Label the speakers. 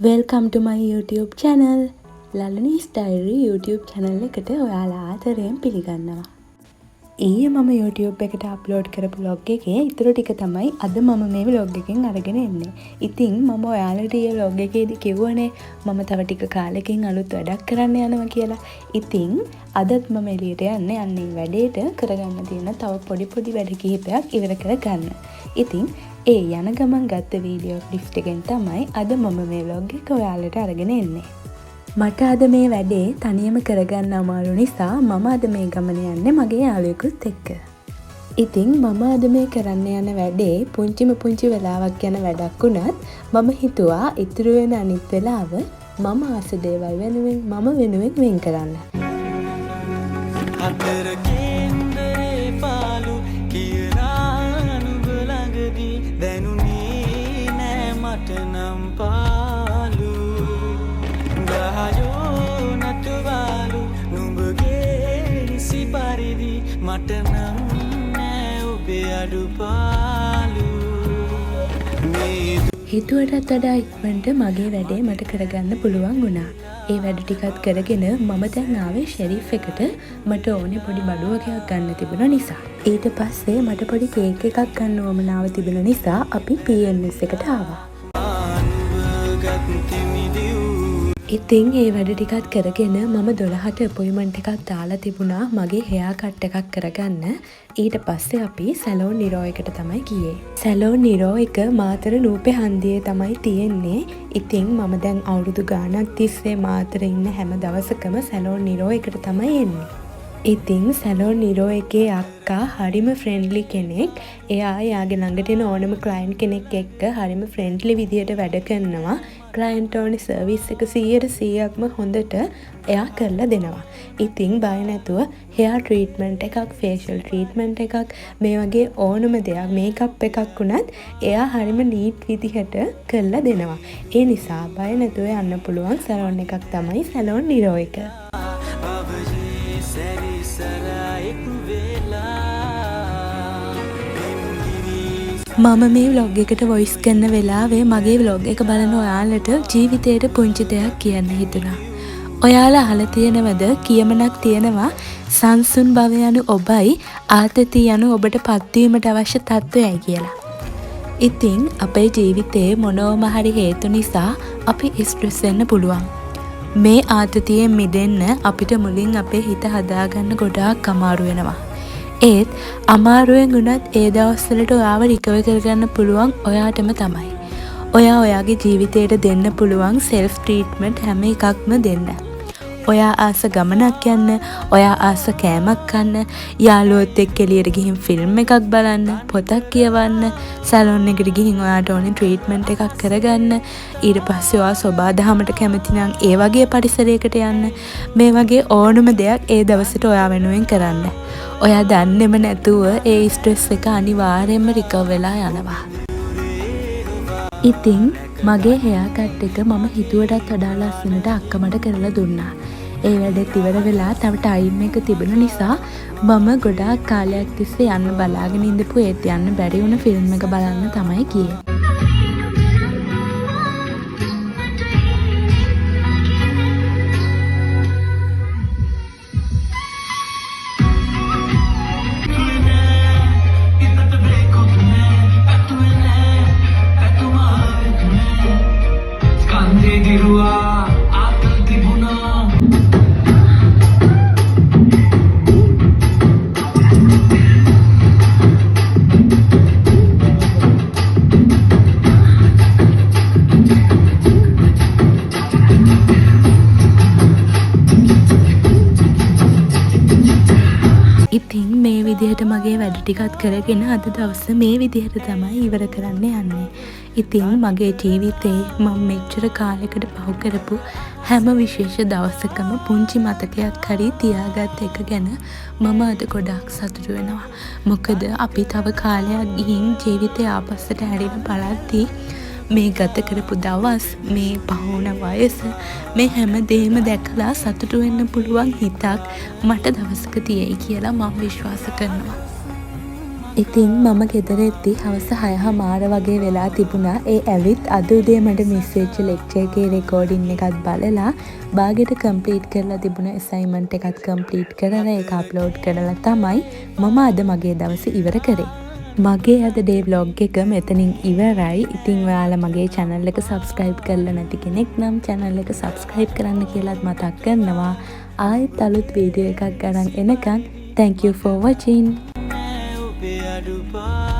Speaker 1: Welcome to my YouTube channel. Lalani's Diary YouTube channel එකට ඔයාලා ආදරයෙන් පිළිගන්නවා. ඊයේ මම YouTube එකට අප්ලෝඩ් කරපු vlog එකේ ඊටු ටික තමයි අද මම මේ vlog එකෙන් අරගෙන එන්නේ. ඉතින් මම ඔයාලට ඊයේ vlog එකේදී කිව්වනේ මම තව ටික කාලෙකින් අලුත් වැඩක් කරන්න යනවා කියලා. ඉතින් අදත් මම එළියට යන්නේ වැඩේට කරගන්න තියෙන තව පොඩි වැඩ කිහිපයක් ඉවර කරගන්න. ඉතින් ඒ යන ගමන් ගත්ත වීඩියෝ ක්ලිප්ස් එකෙන් තමයි අද මම මේ vlog එක ඔයාලට අරගෙන එන්නේ. මට අද මේ වැඩේ තනියම කරගන්න අමාරු නිසා මම අද මේ ගමන යන්නේ මගේ යාළුවෙකුත් එක්ක. ඉතින් මම අද මේ කරන්න යන වැඩේ පුංචි වෙලාවක් යන වැඩක් වුණත් මම හිතුවා ඉතුරු වෙන අනිත් වෙලාව මම ආස දේවල් වෙනුවෙන් වෙන් කරන්න. අතර කේන්දරේ පාලු කියලා නුඹ ළඟදී දැනුනේ නෑ මට නම් පාලු ගහයෝ නටුවාලු නුඹගේ නිසි පරිදි මට නම් නෑ ඔබේ අඩුපාලු හිතුවටත් වඩා ඉක්මනට මගේ වැඩේ මට කරගන්න පුළුවන් වුණා. ඒ වැඩ ටිකත් කරගෙන මම දැන් ආවේ ෂෙරිෆ් එකට මට ඕනේ පොඩි බඩුවකයක් ගන්න තිබුණ නිසා. ඊට පස්සේ මට පොඩි කේක් එකක් ගන්න ඕමනාව තිබුණ නිසා අපි PNS එකට ආවා. ඉතින් ඒ වැඩ ටිකත් කරගෙන මම 12ට අපොයින්ට්මන්ට් එකක් දාලා තිබුණා මගේ හෙයා කට් එකක් කරගන්න. ඊට පස්සේ අපි සැලෝන් නිරෝ එකට තමයි ගියේ. සැලෝන් නිරෝ එක මාතර නූපේ හන්දියේ තමයි තියෙන්නේ. ඉතින් මම දැන් අවුරුදු ගාණක් තිස්සේ මාතර ඉන්න හැම දවසකම සැලෝන් නිරෝ එකට තමයි එන්නේ. ඉතින් සැලෝන් නිරෝ එකේ අක්කා හරිම ෆ්‍රෙන්ඩ්ලි කෙනෙක්. එයා යාගේ ළඟට එන ඕනම ක්ලයන්ට් කෙනෙක් එක්ක හරිම ෆ්‍රෙන්ඩ්ලි විදියට වැඩ කරනවා. ක්ලයන්ට් ඕනේ සර්විස් එක 100%ක්ම හොඳට එයා කරලා දෙනවා. ඉතින් බය නැතුව හෙයා ට්‍රීට්මන්ට් එකක්, ෆේෂල් ට්‍රීට්මන්ට් එකක්, මේ වගේ ඕනම දෙයක්, මේකප් එකක් වුණත් එයා හරිම නීට් විදිහට කරලා දෙනවා. ඒ නිසා බය නැතුව යන්න පුළුවන් සැලෝන් එකක් තමයි සැලෝන් නිරෝ එක. මම මේ vlog එකට voice කරන වෙලාවේ මගේ vlog එක බලන ඔයාලට ජීවිතේට පුංචි දෙයක් කියන්න හිතුණා. ඔයාලා අහලා තියෙනවද කියමනක් තියෙනවා සංසුන් භව යනු ඔබයි ආතතිය යනු ඔබට පත්වීමට අවශ්‍ය තත්වයයි කියලා. ඉතින් අපේ ජීවිතේ මොනෝම හරි හේතු නිසා අපි ස්ට්‍රෙස් වෙන්න පුළුවන්. මේ ආතතියෙන් මිදෙන්න අපිට මුලින් අපේ හිත හදාගන්න ගොඩාක් අමාරු වෙනවා. ඒත් අමාරුවෙන් වුණත් ඒ දවස්වලට ඔයාව රිකවර් කරගන්න පුළුවන් ඔයාටම තමයි. ඔයා ඔයාගේ ජීවිතයට දෙන්න පුළුවන් සෙල්ෆ් ට්‍රීට්මන්ට් හැම එකක්ම දෙන්න. ඔයා ආස ගමනක් යන්න, ඔයා ආස කෑමක් කන්න, යාළුවොත් එක්ක එළියට ගිහින් ෆිල්ම් එකක් බලන්න, පොතක් කියවන්න, සැලොන් එකට ගිහින් ඔයාට ඕනේ ට්‍රීට්මන්ට් එකක් කරගන්න, ඊට පස්සේ ඔයා සබාදහමට කැමති නම් ඒ වගේ පරිසරයකට යන්න. මේ වගේ ඕනම දෙයක් ඒ දවසට ඔයා වෙනුවෙන් කරන්න. ඔයා දන්නේම නැතුව ඒ ස්ට්‍රෙස් එක අනිවාර්යයෙන්ම රිකවර් වෙලා යනවා. ඉතින් මගේ හෙයා කට් එක මම හිතුවටත් වඩා ලස්සනට අක්ක මට කරලා දුන්නා. ඒ වැඩෙත් ඉවර වෙලා තව ටයිම් එක තිබුණ නිසා මම ගොඩාක් කාලයක් තිස්සේ යන්න බලාගෙන ඉඳපු ඒත් යන්න බැරි වුණ ෆිල්ම් එක බලන්න තමයි ගියේ. ඉතින් මේ විදිහට මගේ වැඩ ටිකත් කරගෙන අද දවස මේ විදිහට තමයි ඉවර කරන්න යන්නේ. ඉතින් මගේ ජීවිතේ මම මෙච්චර කාලයකට පහු කරපු හැම විශේෂ දවසකම පුංචි මතකයක් හරි තියාගත් එක ගැන මම අද ගොඩාක් සතුටු වෙනවා. මොකද අපි තව කාලයක් ගිහින් ජීවිතේ ආපස්සට හැරිලා බලද්දී මේ ගත කරපු දවස්, මේ පහුණ වයස, මේ හැම දෙයක්ම දැකලා සතුටු වෙන්න පුළුවන් හිතක් මට දවසක තියෙයි කියලා මම විශ්වාස කරනවා. ඉතින් මම ගෙදර එද්දි හවස 6:00 වගේ වෙලා තිබුණා. ඒ ඇවිත් අද උදේ මට මිස් වෙච්ච ලෙක්චර් එකේ රෙකෝඩින් එකත් බලලා බාගෙට කම්ප්ලීට් කරලා තිබුණ ඇසයින්මන්ට් එකත් කම්ප්ලීට් කරලා ඒක අප්ලෝඩ් කරලා තමයි මම අද මගේ දවස ඉවර කරේ. මගේ අද ඩේ ව්ලොග් එක මෙතනින් ඉවරයි. ඉතින් ඔයාලා මගේ channel එක subscribe කරලා නැති කෙනෙක් නම් channel එක subscribe කරන්න කියලාත් මතක් කරනවා. ආයෙත් අලුත් වීඩියෝ එකක් අරන් එනකන් thank you for watching. Dubai.